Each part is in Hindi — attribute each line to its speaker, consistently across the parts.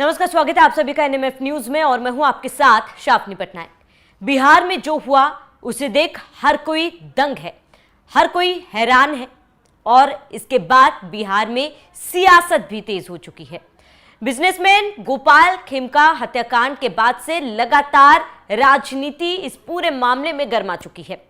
Speaker 1: नमस्कार, स्वागत है आप सभी का एनएमएफ न्यूज में और मैं हूं आपके साथ शाफनी पटनायक। बिहार में जो हुआ उसे देख हर कोई दंग है, हर कोई हैरान है और इसके बाद बिहार में सियासत भी तेज हो चुकी है। बिजनेसमैन गोपाल खेमका हत्याकांड के बाद से लगातार राजनीति इस पूरे मामले में गर्मा चुकी है,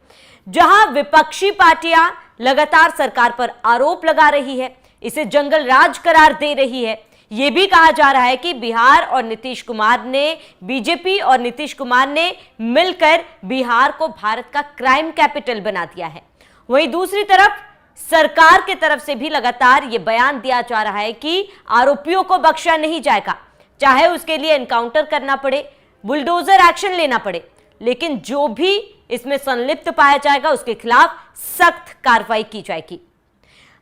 Speaker 1: जहां विपक्षी पार्टियां लगातार सरकार पर आरोप लगा रही है, इसे जंगल राज करार दे रही है। यह भी कहा जा रहा है कि बिहार और नीतीश कुमार ने, बीजेपी और नीतीश कुमार ने मिलकर बिहार को भारत का क्राइम कैपिटल बना दिया है। वहीं दूसरी तरफ सरकार की तरफ से भी लगातार यह बयान दिया जा रहा है कि आरोपियों को बख्शा नहीं जाएगा, चाहे उसके लिए एनकाउंटर करना पड़े, बुलडोजर एक्शन लेना पड़े, लेकिन जो भी इसमें संलिप्त पाया जाएगा उसके खिलाफ सख्त कार्रवाई की जाएगी।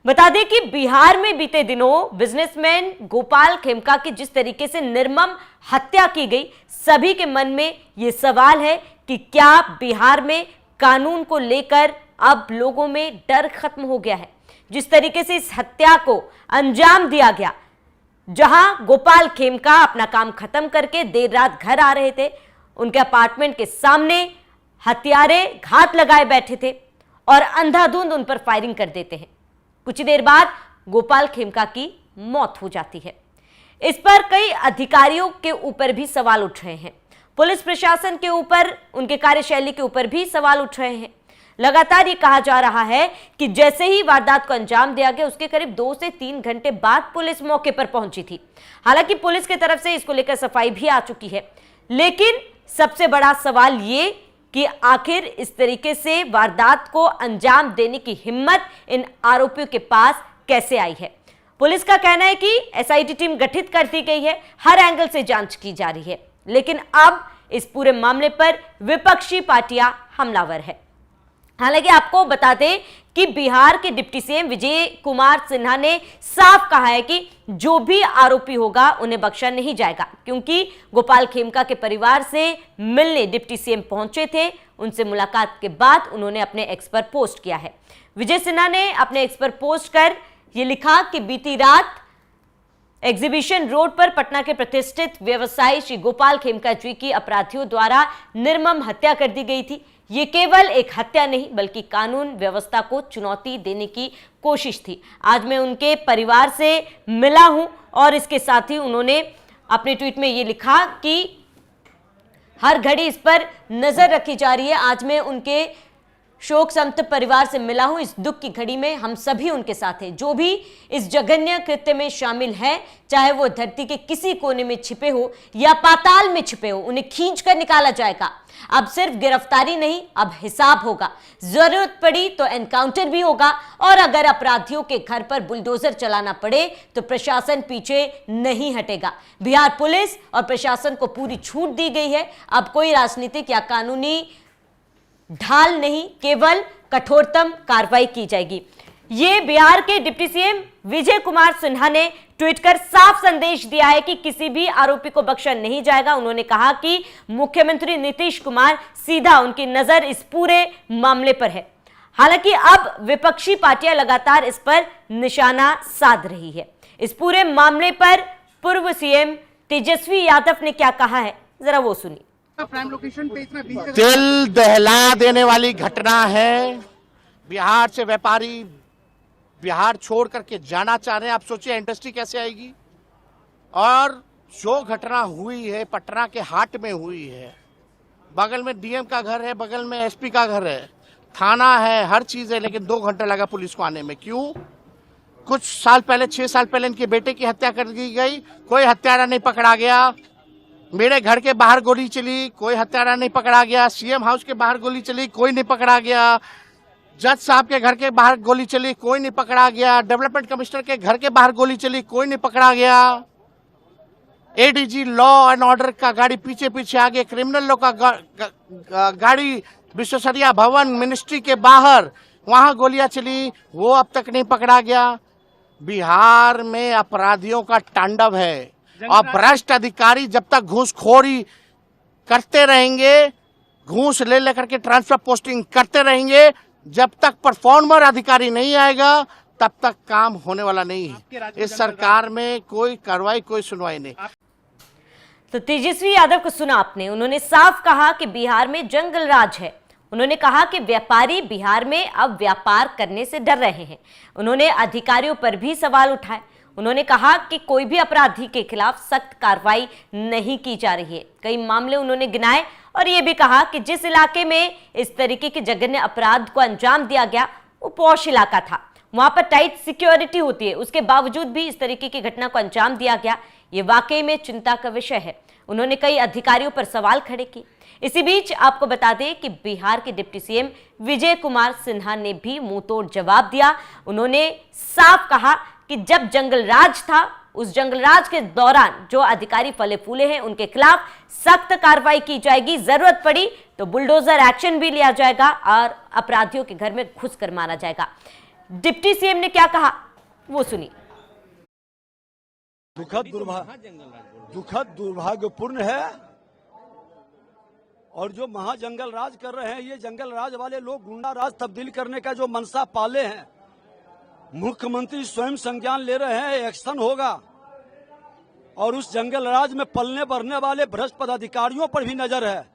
Speaker 1: बता दें कि बिहार में बीते दिनों बिजनेसमैन गोपाल खेमका की जिस तरीके से निर्मम हत्या की गई, सभी के मन में यह सवाल है कि क्या बिहार में कानून को लेकर अब लोगों में डर खत्म हो गया है। जिस तरीके से इस हत्या को अंजाम दिया गया, जहां गोपाल खेमका अपना काम खत्म करके देर रात घर आ रहे थे, उनके अपार्टमेंट के सामने हत्यारे घात लगाए बैठे थे और अंधाधुंध उन पर फायरिंग कर देते हैं। कुछ देर बाद गोपाल खेमका की मौत हो जाती है। इस पर कई अधिकारियों के ऊपर भी सवाल उठ रहे हैं, पुलिस प्रशासन के ऊपर, उनके कार्यशैली के ऊपर भी सवाल उठ रहे हैं। लगातार ये कहा जा रहा है कि जैसे ही वारदात को अंजाम दिया गया, उसके करीब 2 से 3 घंटे बाद पुलिस मौके पर पहुंची थी। हालांकि पुलिस की तरफ से इसको लेकर सफाई भी आ चुकी है, लेकिन सबसे बड़ा सवाल ये कि आखिर इस तरीके से वारदात को अंजाम देने की हिम्मत इन आरोपियों के पास कैसे आई है। पुलिस का कहना है कि एसआईटी टीम गठित कर दी गई है, हर एंगल से जांच की जा रही है, लेकिन अब इस पूरे मामले पर विपक्षी पार्टियां हमलावर है। हालांकि आपको बता दें कि बिहार के डिप्टी सीएम विजय कुमार सिन्हा ने साफ कहा है कि जो भी आरोपी होगा उन्हें बख्शा नहीं जाएगा, क्योंकि गोपाल खेमका के परिवार से मिलने डिप्टी सीएम पहुंचे थे। उनसे मुलाकात के बाद उन्होंने अपने एक्स पर पोस्ट किया है। विजय सिन्हा ने अपने एक्स पर पोस्ट कर यह लिखा कि बीती रात एग्जीबिशन रोड पर पटना के प्रतिष्ठित व्यवसायी श्री गोपाल खेमका जी की अपराधियों द्वारा निर्मम हत्या कर दी गई थी। ये केवल एक हत्या नहीं बल्कि कानून व्यवस्था को चुनौती देने की कोशिश थी। आज मैं उनके परिवार से मिला हूं और इसके साथ ही उन्होंने अपने ट्वीट में ये लिखा कि हर घड़ी इस पर नजर रखी जा रही है। आज मैं उनके शोक संतप्त परिवार से मिला हूं। इस दुख की घड़ी में हम सभी उनके साथ हैं। जो भी इस जघन्य कृत्य में शामिल है, चाहे वो धरती के किसी कोने में छिपे हो या पाताल में छिपे हो, उन्हें खींच कर निकाला जाएगा। अब सिर्फ गिरफ्तारी नहीं, अब हिसाब होगा। जरूरत पड़ी तो एनकाउंटर भी होगा और अगर अपराधियों के घर पर बुलडोजर चलाना पड़े तो प्रशासन पीछे नहीं हटेगा। बिहार पुलिस और प्रशासन को पूरी छूट दी गई है। अब कोई राजनीतिक या कानूनी ढाल नहीं, केवल कठोरतम कार्रवाई की जाएगी। ये बिहार के डिप्टी सीएम विजय कुमार सिन्हा ने ट्वीट कर साफ संदेश दिया है कि किसी भी आरोपी को बख्शा नहीं जाएगा। उन्होंने कहा कि मुख्यमंत्री नीतीश कुमार सीधा, उनकी नजर इस पूरे मामले पर है। हालांकि अब विपक्षी पार्टियां लगातार इस पर निशाना साध रही है। इस पूरे मामले पर पूर्व सीएम तेजस्वी यादव ने क्या कहा है, जरा वो सुनिए।
Speaker 2: दिल दहला देने वाली घटना है। बिहार से व्यापारी बिहार छोड़ करके जाना चाह रहे हैं। आप सोचिए इंडस्ट्री कैसे आएगी। और जो घटना हुई है पटना के हाट में हुई है, बगल में डीएम का घर है, बगल में एसपी का घर है, थाना है, हर चीज है, लेकिन 2 घंटे लगा पुलिस को आने में। क्यों? कुछ साल पहले, 6 साल पहले इनके बेटे की हत्या कर दी गई, कोई हत्यारा नहीं पकड़ा गया। मेरे घर के बाहर गोली चली, कोई हत्यारा नहीं पकड़ा गया। सीएम हाउस के बाहर गोली चली, कोई नहीं पकड़ा गया। जज साहब के घर के बाहर गोली चली, कोई नहीं पकड़ा गया। डेवलपमेंट कमिश्नर के घर के बाहर गोली चली, कोई नहीं पकड़ा गया। एडीजी लॉ एंड ऑर्डर का गाड़ी पीछे पीछे आ गया। क्रिमिनल लॉ का गाड़ी विश्वेश्वरैया भवन मिनिस्ट्री के बाहर, वहां गोलियां चली, वो अब तक नहीं पकड़ा गया। बिहार में अपराधियों का तांडव है और भ्रष्ट अधिकारी जब तक घूसखोरी करते रहेंगे, घूस ले लेकर के ट्रांसफर पोस्टिंग करते रहेंगे, जब तक परफॉर्मर अधिकारी नहीं आएगा तब तक काम होने वाला नहीं है। इस सरकार में कोई कार्रवाई, कोई सुनवाई नहीं।
Speaker 1: तो तेजस्वी यादव को सुना आपने, उन्होंने साफ कहा कि बिहार में जंगल राज है। उन्होंने कहा कि व्यापारी बिहार में अब व्यापार करने से डर रहे हैं। उन्होंने अधिकारियों पर भी सवाल उठाए। उन्होंने कहा कि कोई भी अपराधी के खिलाफ सख्त कार्रवाई नहीं की जा रही है। कई मामले उन्होंने गिनाए और ये भी कहा कि जिस इलाके में इस तरीके के जघन्य अपराध को अंजाम दिया गया वो पॉश इलाका था, वहां पर टाइट सिक्योरिटी होती है, उसके बावजूद भी इस तरीके की घटना को अंजाम दिया गया। ये वाकई में चिंता का विषय है। उन्होंने कई अधिकारियों पर सवाल खड़े किए। इसी बीच आपको बता दें कि बिहार के डिप्टी सीएम विजय कुमार सिन्हा ने भी मुंहतोड़ जवाब दिया। उन्होंने साफ कहा कि जब जंगल राज था, उस जंगल राज के दौरान जो अधिकारी फले फूले हैं उनके खिलाफ सख्त कार्रवाई की जाएगी। जरूरत पड़ी तो बुलडोजर एक्शन भी लिया जाएगा और अपराधियों के घर में घुसकर मारा जाएगा। डिप्टी सीएम ने क्या कहा वो सुनिए।
Speaker 3: दुखद दुर्भाग्यपूर्ण है और जो महाजंगल राज कर रहे हैं, ये जंगल राज वाले लोग गुंडा राज तब्दील करने का जो मनसा पाले हैं, मुख्यमंत्री स्वयं संज्ञान ले रहे हैं, एक्शन होगा। और उस जंगल राज में पलने बढ़ने वाले भ्रष्ट पदाधिकारियों पर भी नजर है,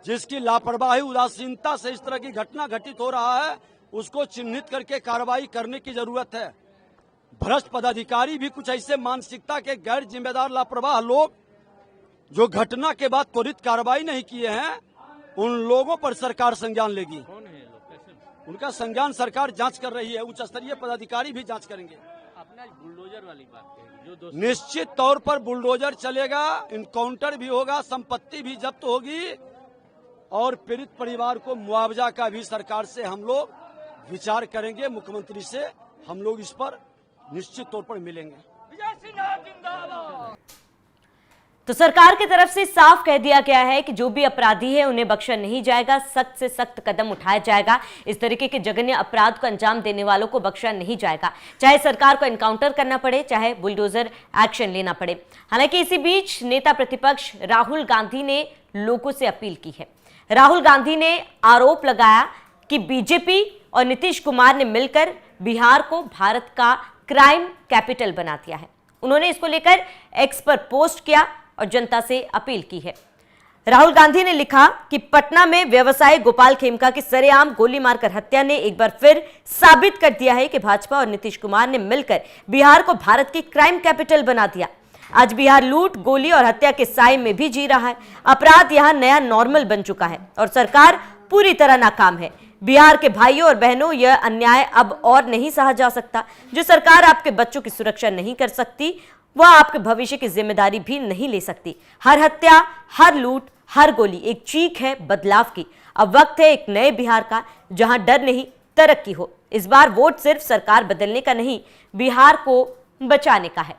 Speaker 3: जिसकी लापरवाही उदासीनता से इस तरह की घटना घटित हो रहा है, उसको चिन्हित करके कार्रवाई करने की जरूरत है। भ्रष्ट पदाधिकारी भी कुछ ऐसे मानसिकता के गैर जिम्मेदार लापरवाह लोग जो घटना के बाद त्वरित कार्रवाई नहीं किए हैं, उन लोगों पर सरकार संज्ञान लेगी। उनका संज्ञान सरकार जांच कर रही है, उच्च स्तरीय पदाधिकारी भी जांच करेंगे।
Speaker 4: अपना बुलडोजर वाली बात है, जो
Speaker 3: निश्चित तौर पर बुलडोजर चलेगा, इनकाउंटर भी होगा, संपत्ति भी जब्त होगी और पीड़ित परिवार को मुआवजा का भी सरकार से हम लोग विचार करेंगे। मुख्यमंत्री से हम लोग इस पर निश्चित तौर पर मिलेंगे।
Speaker 1: तो सरकार की तरफ से साफ कह दिया गया है कि जो भी अपराधी है उन्हें बख्शा नहीं जाएगा, सख्त से सख्त कदम उठाया जाएगा। इस तरीके के जघन्य अपराध को अंजाम देने वालों को बख्शा नहीं जाएगा, चाहे सरकार को एनकाउंटर करना पड़े, चाहे बुलडोजर एक्शन लेना पड़े। हालांकि इसी बीच नेता प्रतिपक्ष राहुल गांधी ने लोगों से अपील की है। राहुल गांधी ने आरोप लगाया कि बीजेपी और नीतीश कुमार ने मिलकर बिहार को भारत का क्राइम कैपिटल बना दिया है। उन्होंने इसको लेकर एक्स पर पोस्ट किया और जनता से अपील की है। राहुल गांधी ने लिखा कि पटना में व्यवसायी गोपाल खेमका की सरेआम गोली मारकर हत्या ने एक बार फिर साबित कर दिया है कि भाजपा और नीतीश कुमार ने मिलकर बिहार को भारत की क्राइम कैपिटल बना दिया। आज बिहार लूट, गोली और हत्या के साए में भी जी रहा है। अपराध यहां नया नॉर्मल बन चुका है और सरकार पूरी तरह नाकाम है। बिहार के भाइयों और बहनों, यह अन्याय अब और नहीं सहा जा सकता। जो सरकार आपके बच्चों की सुरक्षा नहीं कर सकती, वह आपके भविष्य की जिम्मेदारी भी नहीं ले सकती। हर हत्या, हर लूट, हर गोली एक चीख है बदलाव की। अब वक्त है एक नए बिहार का, जहां डर नहीं तरक्की हो। इस बार वोट सिर्फ सरकार बदलने का नहीं, बिहार को बचाने का है।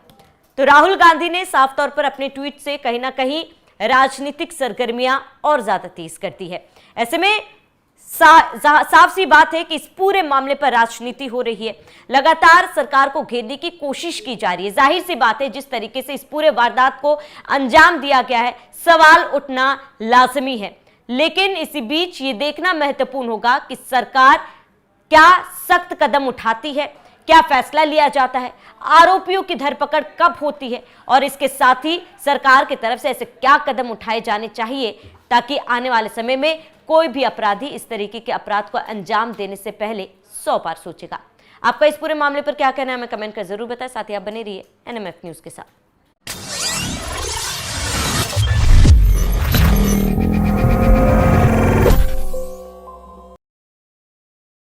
Speaker 1: तो राहुल गांधी ने साफ तौर पर अपने ट्वीट से कहीं ना कहीं राजनीतिक सरगर्मियां और ज्यादा तेज कर दी है। ऐसे में साफ सी बात है कि इस पूरे मामले पर राजनीति हो रही है। लगातार सरकार को घेरने की कोशिश की जा रही है। जाहिर सी बात है, जिस तरीके से इस पूरे वारदात को अंजाम दिया गया है, सवाल उठना लाजमी है। लेकिन इसी बीच ये देखना महत्वपूर्ण होगा कि सरकार क्या सख्त कदम उठाती है, क्या फैसला लिया जाता है, आरोपियों की धरपकड़ कब होती है और इसके साथ ही सरकार की तरफ से ऐसे क्या कदम उठाए जाने चाहिए ताकि आने वाले समय में कोई भी अपराधी इस तरीके के अपराध को अंजाम देने से पहले 100 बार सोचेगा। आपका इस पूरे मामले पर क्या कहना है, हमें कमेंट कर जरूर बताएं। साथ ही आप बने रहिए NMF न्यूज के साथ।